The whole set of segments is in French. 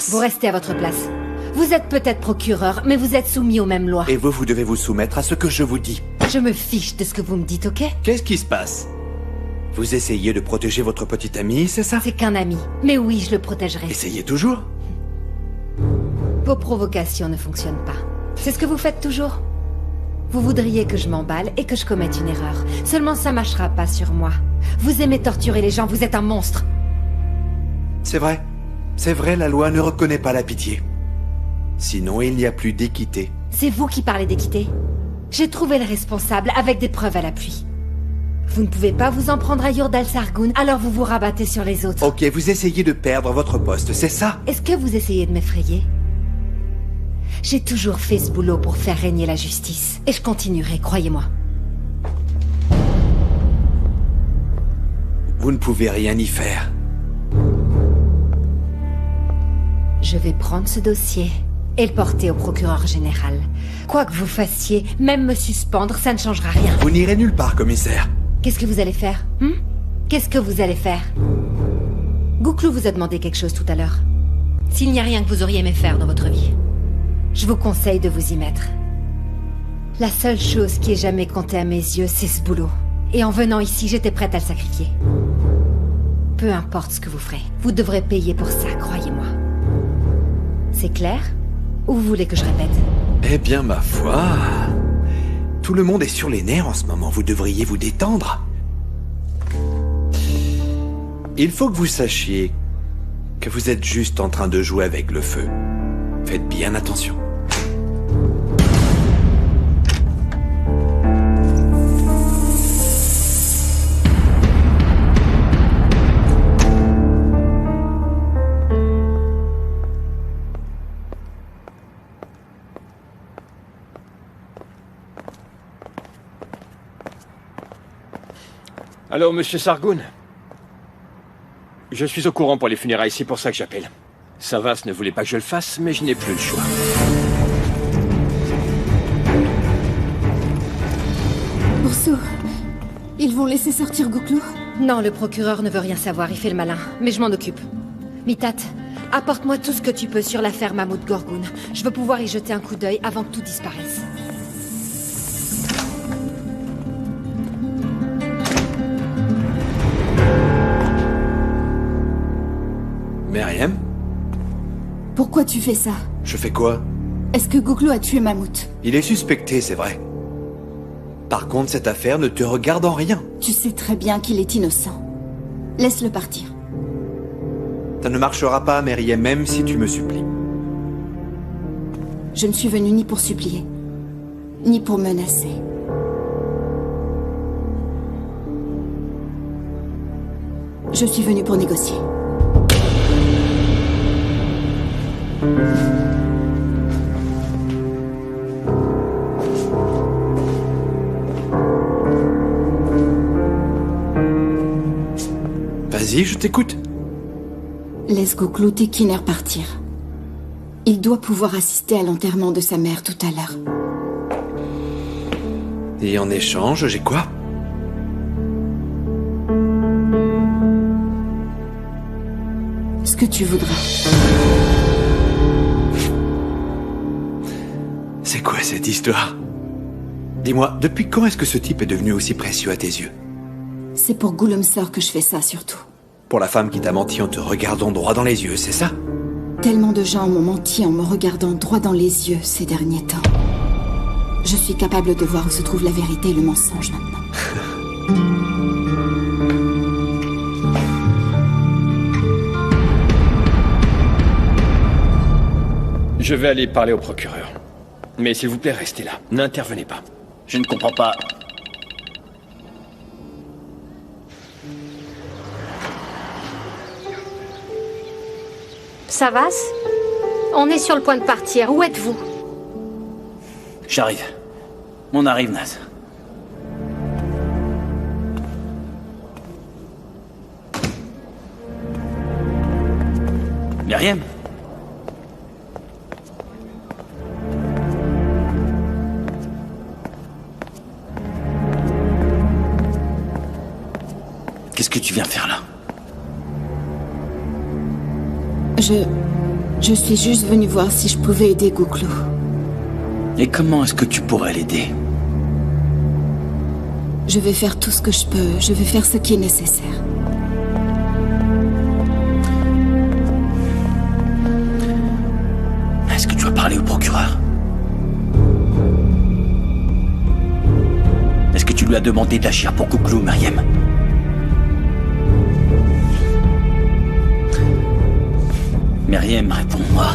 place. Vous restez à votre place. Vous êtes peut-être procureur, mais vous êtes soumis aux mêmes lois. Et vous devez vous soumettre à ce que je vous dis. Je me fiche de ce que vous me dites, ok? Qu'est-ce qui se passe? Vous essayez de protéger votre petit ami, c'est ça? C'est qu'un ami. Mais oui, je le protégerai. Essayez toujours. Vos provocations ne fonctionnent pas. C'est ce que vous faites toujours. Vous voudriez que je m'emballe et que je commette une erreur. Seulement ça marchera pas sur moi. Vous aimez torturer les gens, vous êtes un monstre. C'est vrai. C'est vrai, la loi ne reconnaît pas la pitié. Sinon, il n'y a plus d'équité. C'est vous qui parlez d'équité. J'ai trouvé le responsable avec des preuves à l'appui. Vous ne pouvez pas vous en prendre à Yurdal Sargun, alors vous vous rabattez sur les autres. Ok, vous essayez de perdre votre poste, c'est ça? Est-ce que vous essayez de m'effrayer? J'ai toujours fait ce boulot pour faire régner la justice. Et je continuerai, croyez-moi. Vous ne pouvez rien y faire. Je vais prendre ce dossier et le porter au procureur général. Quoi que vous fassiez, même me suspendre, ça ne changera rien. Vous n'irez nulle part, commissaire. Qu'est-ce que vous allez faire, Qu'est-ce que vous allez faire? Gouklou vous a demandé quelque chose tout à l'heure. S'il n'y a rien que vous auriez aimé faire dans votre vie, je vous conseille de vous y mettre. La seule chose qui ait jamais compté à mes yeux, c'est ce boulot. Et en venant ici, j'étais prête à le sacrifier. Peu importe ce que vous ferez, vous devrez payer pour ça, croyez-moi. C'est clair? Ou vous voulez que je répète? Eh bien, ma foi... Tout le monde est sur les nerfs en ce moment, vous devriez vous détendre. Il faut que vous sachiez que vous êtes juste en train de jouer avec le feu. Faites bien attention. Allô, monsieur Sargun? Je suis au courant pour les funérailles, c'est pour ça que j'appelle. Savas ne voulait pas que je le fasse, mais je n'ai plus le choix. Urso, ils vont laisser sortir Gouklou? Non, le procureur ne veut rien savoir, il fait le malin. Mais je m'en occupe. Mitat, apporte-moi tout ce que tu peux sur l'affaire Mahmoud Gorgoun. Je veux pouvoir y jeter un coup d'œil avant que tout disparaisse. Meriem? Pourquoi tu fais ça? Je fais quoi? Est-ce que Gouklou a tué Mammouth? Il est suspecté, c'est vrai. Par contre, cette affaire ne te regarde en rien. Tu sais très bien qu'il est innocent. Laisse-le partir. Ça ne marchera pas, Meriem, même si tu me supplies. Je ne suis venue ni pour supplier, ni pour menacer. Je suis venue pour négocier. Vas-y, je t'écoute. Laisse Gouklou Tekiner partir. Il doit pouvoir assister à l'enterrement de sa mère tout à l'heure. Et en échange, j'ai quoi? Ce que tu voudras. C'est quoi cette histoire? Dis-moi, depuis quand est-ce que ce type est devenu aussi précieux à tes yeux? C'est pour Goulumsor que je fais ça, surtout. Pour la femme qui t'a menti en te regardant droit dans les yeux, c'est ça? Tellement de gens m'ont menti en me regardant droit dans les yeux ces derniers temps. Je suis capable de voir où se trouve la vérité et le mensonge maintenant. Je vais aller parler au procureur. Mais s'il vous plaît, restez là. N'intervenez pas. Je ne comprends pas. Savas? On est sur le point de partir. Où êtes-vous? J'arrive. On arrive, Naz. Meriem? Qu'est-ce que tu viens faire là? Je suis juste venue voir si je pouvais aider Gouklo. Et comment est-ce que tu pourrais l'aider? Je vais faire tout ce que je peux. Je vais faire ce qui est nécessaire. Est-ce que tu as parlé au procureur? Est-ce que tu lui as demandé d'agir pour Gouklo, Meriem? Meriem, réponds-moi.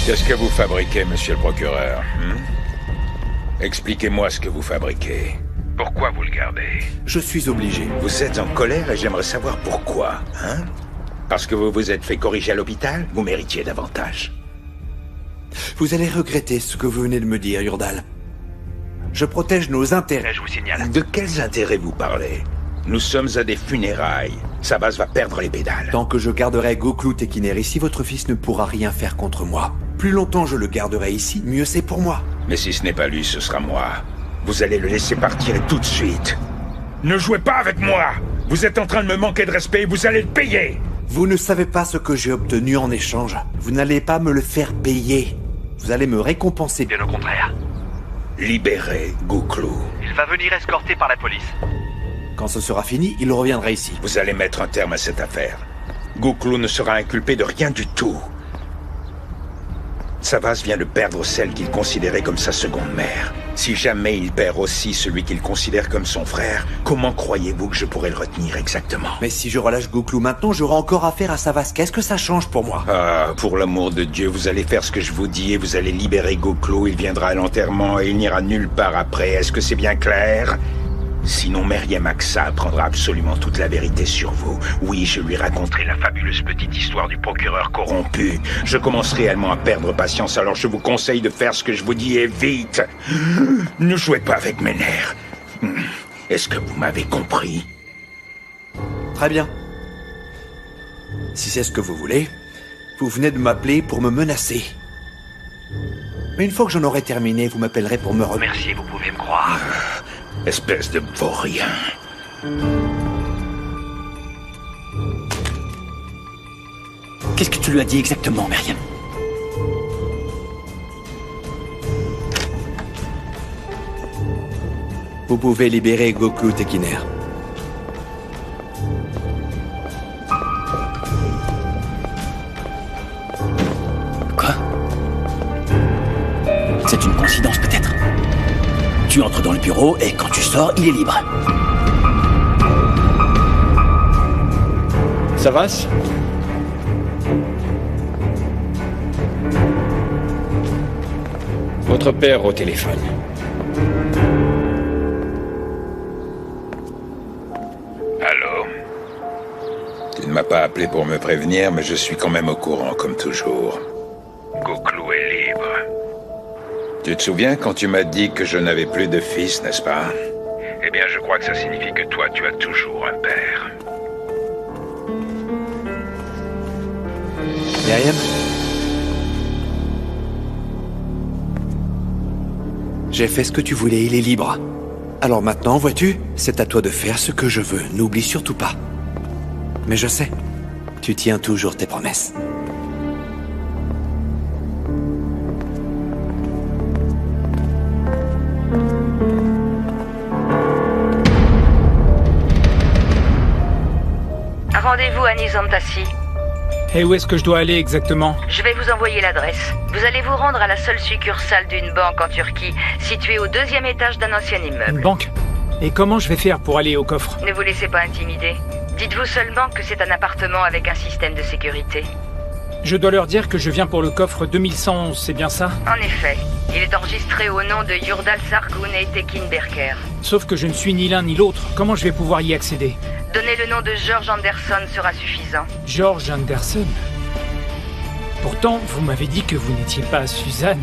Qu'est-ce que vous fabriquez, monsieur le procureur? Expliquez-moi ce que vous fabriquez. Pourquoi vous le gardez? Je suis obligé. Vous êtes en colère et j'aimerais savoir pourquoi, hein? Parce que vous vous êtes fait corriger à l'hôpital? Vous méritiez davantage. Vous allez regretter ce que vous venez de me dire, Yurdal. Je protège nos intérêts, je vous signale. De quels intérêts vous parlez? Nous sommes à des funérailles. Savas va perdre les pédales. Tant que je garderai Gouklo Tekiner ici, votre fils ne pourra rien faire contre moi. Plus longtemps je le garderai ici, mieux c'est pour moi. Mais si ce n'est pas lui, ce sera moi. Vous allez le laisser partir et tout de suite. Ne jouez pas avec moi! Vous êtes en train de me manquer de respect et vous allez le payer! Vous ne savez pas ce que j'ai obtenu en échange. Vous n'allez pas me le faire payer. Vous allez me récompenser, bien au contraire. Libérez Gouklo. Il va venir escorté par la police. Quand ce sera fini, il reviendra ici. Vous allez mettre un terme à cette affaire. Gouklo ne sera inculpé de rien du tout. Savas vient de perdre celle qu'il considérait comme sa seconde mère. Si jamais il perd aussi celui qu'il considère comme son frère, comment croyez-vous que je pourrais le retenir exactement? Mais si je relâche Gouklo maintenant, j'aurai encore affaire à Savas. Qu'est-ce que ça change pour moi? Ah, pour l'amour de Dieu, vous allez faire ce que je vous dis et vous allez libérer Gouklo. Il viendra à l'enterrement et il n'ira nulle part après. Est-ce que c'est bien clair? Sinon, Meriem Aksa apprendra absolument toute la vérité sur vous. Oui, je lui raconterai la fabuleuse petite histoire du procureur corrompu. Je commence réellement à perdre patience, alors je vous conseille de faire ce que je vous dis et vite. Ne jouez pas avec mes nerfs. Est-ce que vous m'avez compris? Très bien. Si c'est ce que vous voulez, vous venez de m'appeler pour me menacer. Mais une fois que j'en aurai terminé, vous m'appellerez pour me remercier, vous pouvez me croire. Espèce de vaurien. Qu'est-ce que tu lui as dit exactement, Meriem? Vous pouvez libérer Gouklo Tekiner. Quoi? C'est une coïncidence peut-être. Tu entres dans le bureau et quand tu sors, il est libre. Savas? Votre père au téléphone. Allô? Tu ne m'as pas appelé pour me prévenir, mais je suis quand même au courant, comme toujours. Gouklo est libre. Tu te souviens quand tu m'as dit que je n'avais plus de fils, n'est-ce pas? Eh bien, je crois que ça signifie que toi, tu as toujours un père. Meriem? J'ai fait ce que tu voulais, il est libre. Alors maintenant, vois-tu, c'est à toi de faire ce que je veux. N'oublie surtout pas. Mais je sais, tu tiens toujours tes promesses. Rendez-vous à Nizamtassi. Et où est-ce que je dois aller exactement? Je vais vous envoyer l'adresse. Vous allez vous rendre à la seule succursale d'une banque en Turquie, située au 2e étage d'un ancien Une immeuble. banque? Et comment je vais faire pour aller au coffre? Ne vous laissez pas intimider. Dites-vous seulement que c'est un appartement avec un système de sécurité. Je dois leur dire que je viens pour le coffre 2111, c'est bien ça? En effet, il est enregistré au nom de Yurdal Sargun et Tekin Berker. Sauf que je ne suis ni l'un ni l'autre. Comment je vais pouvoir y accéder? Donnez le nom de George Anderson sera suffisant. George Anderson? Pourtant, vous m'avez dit que vous n'étiez pas Suzanne.